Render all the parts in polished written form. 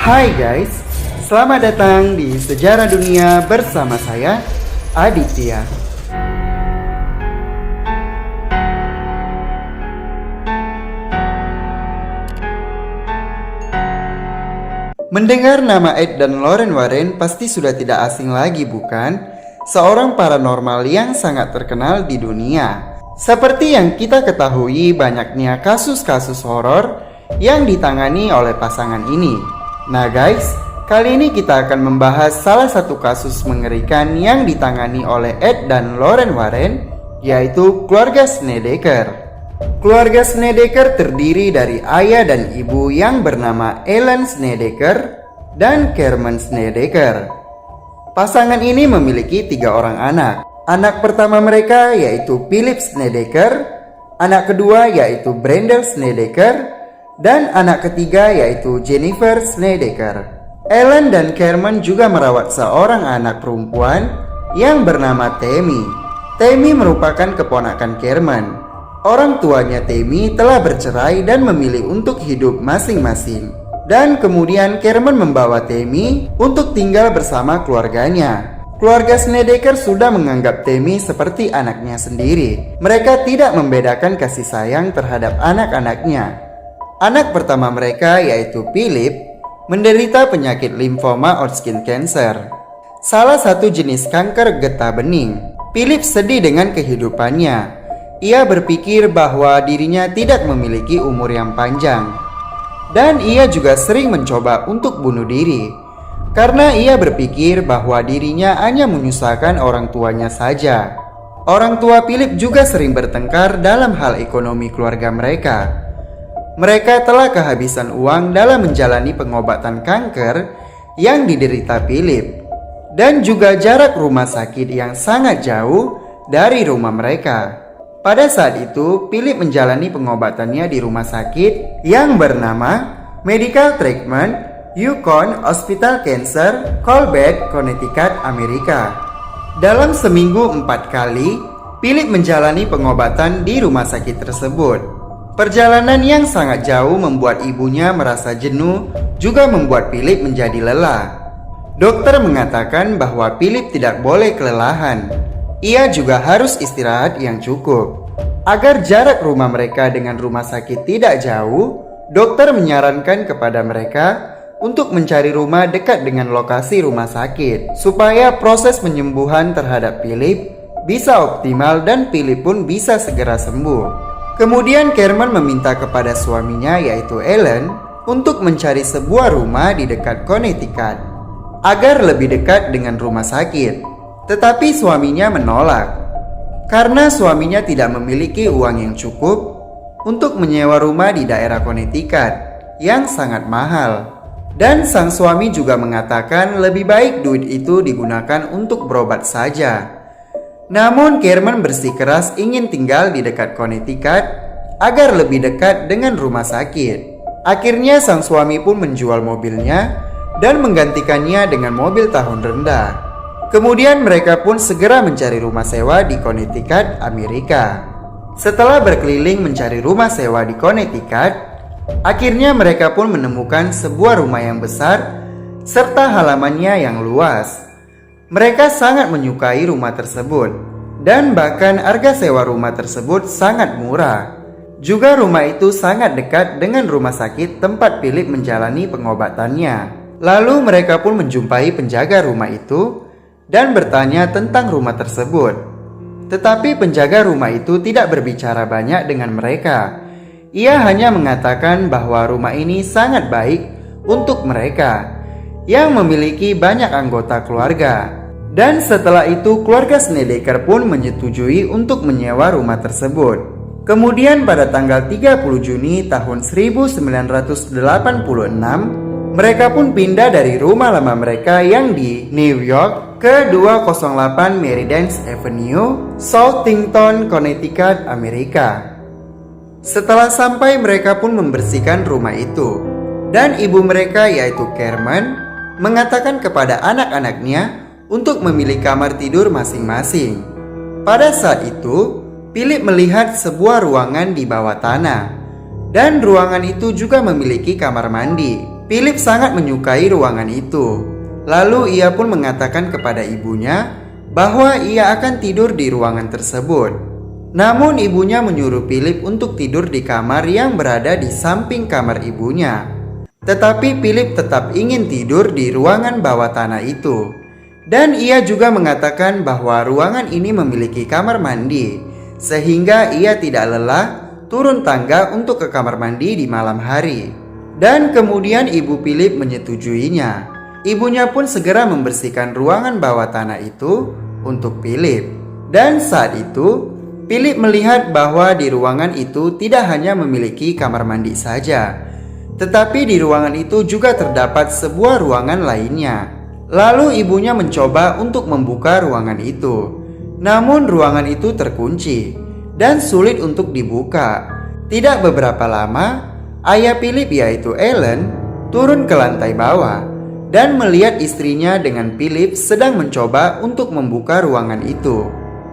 Hai guys, selamat datang di Sejarah Dunia bersama saya, Aditya. Mendengar nama Ed dan Lorraine Warren pasti sudah tidak asing lagi bukan? Seorang paranormal yang sangat terkenal di dunia. Seperti yang kita ketahui, banyaknya kasus-kasus horor yang ditangani oleh pasangan ini. Nah guys, kali ini kita akan membahas salah satu kasus mengerikan yang ditangani oleh Ed dan Lorraine Warren, yaitu keluarga Snedeker. Keluarga Snedeker terdiri dari ayah dan ibu yang bernama Ellen Snedeker dan Carmen Snedeker. Pasangan ini memiliki 3 orang anak. Anak pertama mereka yaitu Philip Snedeker, anak kedua yaitu Brenda Snedeker, dan anak ketiga yaitu Jennifer Snedeker. Ellen dan Carmen juga merawat seorang anak perempuan yang bernama Tammy. Tammy merupakan keponakan Carmen. Orang tuanya Tammy telah bercerai dan memilih untuk hidup masing-masing. Dan kemudian Carmen membawa Tammy untuk tinggal bersama keluarganya. Keluarga Snedeker sudah menganggap Tammy seperti anaknya sendiri. Mereka tidak membedakan kasih sayang terhadap anak-anaknya. Anak pertama mereka yaitu Philip menderita penyakit limfoma Hodgkin cancer, salah satu jenis kanker getah bening. Philip sedih dengan kehidupannya. Ia berpikir bahwa dirinya tidak memiliki umur yang panjang. Dan ia juga sering mencoba untuk bunuh diri. Karena ia berpikir bahwa dirinya hanya menyusahkan orang tuanya saja. Orang tua Philip juga sering bertengkar dalam hal ekonomi keluarga mereka. Mereka telah kehabisan uang dalam menjalani pengobatan kanker yang diderita Philip. Dan juga jarak rumah sakit yang sangat jauh dari rumah mereka. Pada saat itu, Philip menjalani pengobatannya di rumah sakit yang bernama Medical Treatment Yukon Hospital Cancer, Colbert, Connecticut, Amerika. Dalam seminggu 4 kali, Philip menjalani pengobatan di rumah sakit tersebut. Perjalanan yang sangat jauh membuat ibunya merasa jenuh, juga membuat Philip menjadi lelah. Dokter mengatakan bahwa Philip tidak boleh kelelahan. Ia juga harus istirahat yang cukup. Agar jarak rumah mereka dengan rumah sakit tidak jauh, dokter menyarankan kepada mereka untuk mencari rumah dekat dengan lokasi rumah sakit, supaya proses penyembuhan terhadap Philip bisa optimal dan Philip pun bisa segera sembuh. Kemudian Carmen meminta kepada suaminya yaitu Ellen untuk mencari sebuah rumah di dekat Connecticut agar lebih dekat dengan rumah sakit. Tetapi suaminya menolak karena suaminya tidak memiliki uang yang cukup untuk menyewa rumah di daerah Connecticut yang sangat mahal. Dan sang suami juga mengatakan lebih baik duit itu digunakan untuk berobat saja. Namun Carmen bersikeras ingin tinggal di dekat Connecticut agar lebih dekat dengan rumah sakit. Akhirnya sang suami pun menjual mobilnya dan menggantikannya dengan mobil tahun rendah. Kemudian mereka pun segera mencari rumah sewa di Connecticut, Amerika. Setelah berkeliling mencari rumah sewa di Connecticut, akhirnya mereka pun menemukan sebuah rumah yang besar serta halamannya yang luas. Mereka sangat menyukai rumah tersebut dan bahkan harga sewa rumah tersebut sangat murah. Juga rumah itu sangat dekat dengan rumah sakit tempat Philip menjalani pengobatannya. Lalu mereka pun menjumpai penjaga rumah itu dan bertanya tentang rumah tersebut. Tetapi penjaga rumah itu tidak berbicara banyak dengan mereka. Ia hanya mengatakan bahwa rumah ini sangat baik untuk mereka yang memiliki banyak anggota keluarga. Dan setelah itu keluarga Snedeker pun menyetujui untuk menyewa rumah tersebut. Kemudian pada tanggal 30 Juni tahun 1986, mereka pun pindah dari rumah lama mereka yang di New York ke 208 Meridance Avenue, Southington, Connecticut, Amerika. Setelah sampai mereka pun membersihkan rumah itu. Dan ibu mereka yaitu Carmen mengatakan kepada anak-anaknya untuk memilih kamar tidur masing-masing. Pada saat itu, Philip melihat sebuah ruangan di bawah tanah. Dan ruangan itu juga memiliki kamar mandi. Philip sangat menyukai ruangan itu. Lalu ia pun mengatakan kepada ibunya bahwa ia akan tidur di ruangan tersebut. Namun ibunya menyuruh Philip untuk tidur di kamar yang berada di samping kamar ibunya. Tetapi Philip tetap ingin tidur di ruangan bawah tanah itu. Dan ia juga mengatakan bahwa ruangan ini memiliki kamar mandi, sehingga ia tidak lelah turun tangga untuk ke kamar mandi di malam hari. Dan kemudian ibu Philip menyetujuinya. Ibunya pun segera membersihkan ruangan bawah tanah itu untuk Philip. Dan saat itu Philip melihat bahwa di ruangan itu tidak hanya memiliki kamar mandi saja, tetapi di ruangan itu juga terdapat sebuah ruangan lainnya. Lalu ibunya mencoba untuk membuka ruangan itu. Namun ruangan itu terkunci dan sulit untuk dibuka. Tidak beberapa lama, ayah Philip yaitu Ellen turun ke lantai bawah dan melihat istrinya dengan Philip sedang mencoba untuk membuka ruangan itu.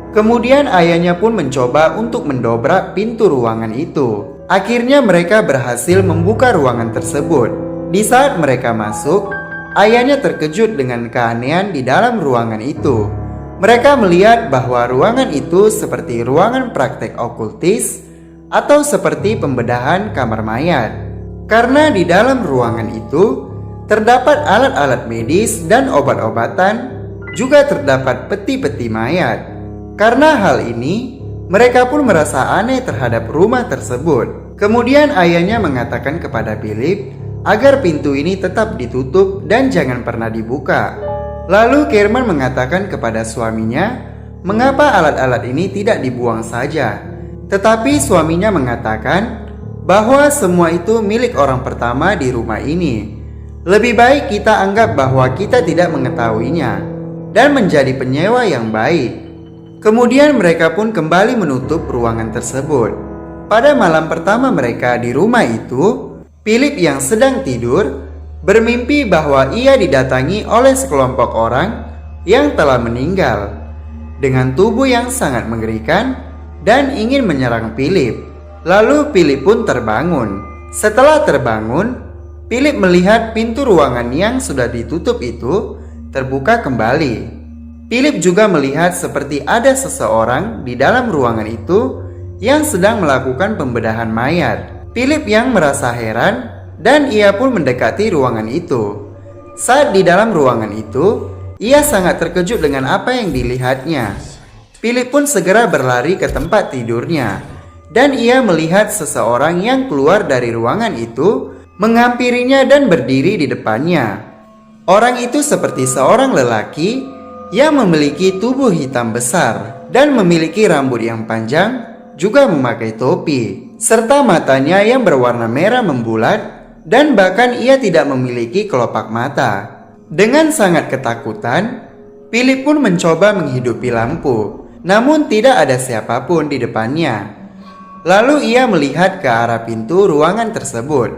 Kemudian ayahnya pun mencoba untuk mendobrak pintu ruangan itu. Akhirnya mereka berhasil membuka ruangan tersebut. Di saat mereka masuk, ayahnya terkejut dengan keanehan di dalam ruangan itu. Mereka melihat bahwa ruangan itu seperti ruangan praktek okultis atau seperti pembedahan kamar mayat. Karena di dalam ruangan itu terdapat alat-alat medis dan obat-obatan, juga terdapat peti-peti mayat. Karena hal ini, mereka pun merasa aneh terhadap rumah tersebut. Kemudian ayahnya mengatakan kepada Philip agar pintu ini tetap ditutup dan jangan pernah dibuka. Lalu Kerman mengatakan kepada suaminya, mengapa alat-alat ini tidak dibuang saja. Tetapi suaminya mengatakan bahwa semua itu milik orang pertama di rumah ini. Lebih baik kita anggap bahwa kita tidak mengetahuinya dan menjadi penyewa yang baik. Kemudian mereka pun kembali menutup ruangan tersebut. Pada malam pertama mereka di rumah itu, Philip yang sedang tidur bermimpi bahwa ia didatangi oleh sekelompok orang yang telah meninggal dengan tubuh yang sangat mengerikan dan ingin menyerang Philip. Lalu Philip pun terbangun. Setelah terbangun, Philip melihat pintu ruangan yang sudah ditutup itu terbuka kembali. Philip juga melihat seperti ada seseorang di dalam ruangan itu yang sedang melakukan pembedahan mayat. Philip yang merasa heran dan ia pun mendekati ruangan itu. Saat di dalam ruangan itu, ia sangat terkejut dengan apa yang dilihatnya. Philip pun segera berlari ke tempat tidurnya dan ia melihat seseorang yang keluar dari ruangan itu, menghampirinya dan berdiri di depannya. Orang itu seperti seorang lelaki yang memiliki tubuh hitam besar dan memiliki rambut yang panjang, juga memakai topi, serta matanya yang berwarna merah membulat, dan bahkan ia tidak memiliki kelopak mata. Dengan sangat ketakutan, Philip pun mencoba menghidupi lampu, namun tidak ada siapapun di depannya. Lalu ia melihat ke arah pintu ruangan tersebut,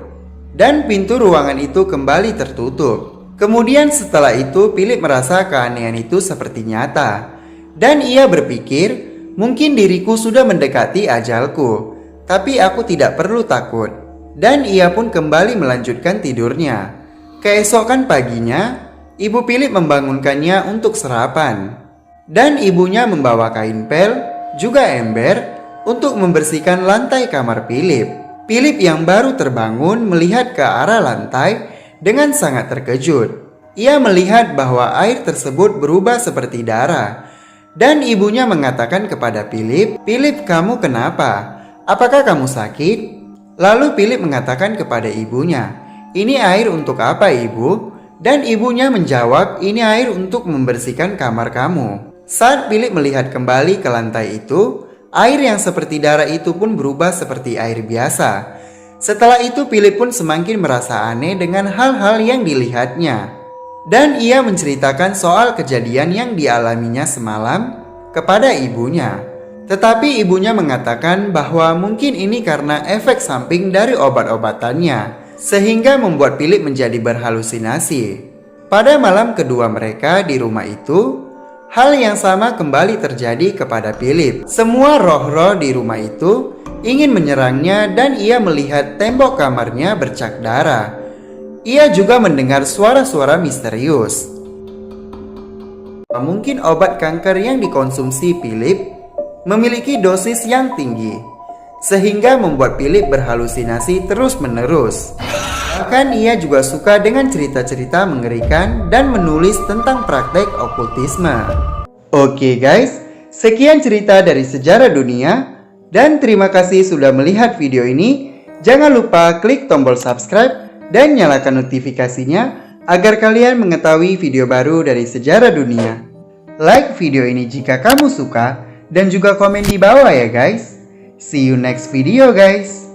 dan pintu ruangan itu kembali tertutup. Kemudian setelah itu Philip merasa keanehan itu seperti nyata. Dan ia berpikir, mungkin diriku sudah mendekati ajalku, tapi aku tidak perlu takut. Dan ia pun kembali melanjutkan tidurnya. Keesokan paginya, ibu Philip membangunkannya untuk sarapan. Dan ibunya membawa kain pel, juga ember, untuk membersihkan lantai kamar Philip. Philip yang baru terbangun melihat ke arah lantai dengan sangat terkejut. Ia melihat bahwa air tersebut berubah seperti darah. Dan ibunya mengatakan kepada Philip, "Philip, kamu kenapa? Apakah kamu sakit?" Lalu Philip mengatakan kepada ibunya, "Ini air untuk apa, ibu?" Dan ibunya menjawab, "Ini air untuk membersihkan kamar kamu." Saat Philip melihat kembali ke lantai itu, air yang seperti darah itu pun berubah seperti air biasa. Setelah itu Philip pun semakin merasa aneh dengan hal-hal yang dilihatnya. Dan ia menceritakan soal kejadian yang dialaminya semalam kepada ibunya. Tetapi ibunya mengatakan bahwa mungkin ini karena efek samping dari obat-obatannya, sehingga membuat Philip menjadi berhalusinasi. Pada malam kedua mereka di rumah itu, hal yang sama kembali terjadi kepada Philip. Semua roh-roh di rumah itu ingin menyerangnya dan ia melihat tembok kamarnya bercak darah. Ia juga mendengar suara-suara misterius. Mungkin obat kanker yang dikonsumsi Philip memiliki dosis yang tinggi, sehingga membuat Philip berhalusinasi terus-menerus. Bahkan ia juga suka dengan cerita-cerita mengerikan dan menulis tentang praktek okultisme. Oke guys, sekian cerita dari sejarah dunia, dan terima kasih sudah melihat video ini. Jangan lupa klik tombol subscribe dan nyalakan notifikasinya agar kalian mengetahui video baru dari sejarah dunia. Like video ini jika kamu suka dan juga komen di bawah ya guys. See you next video guys.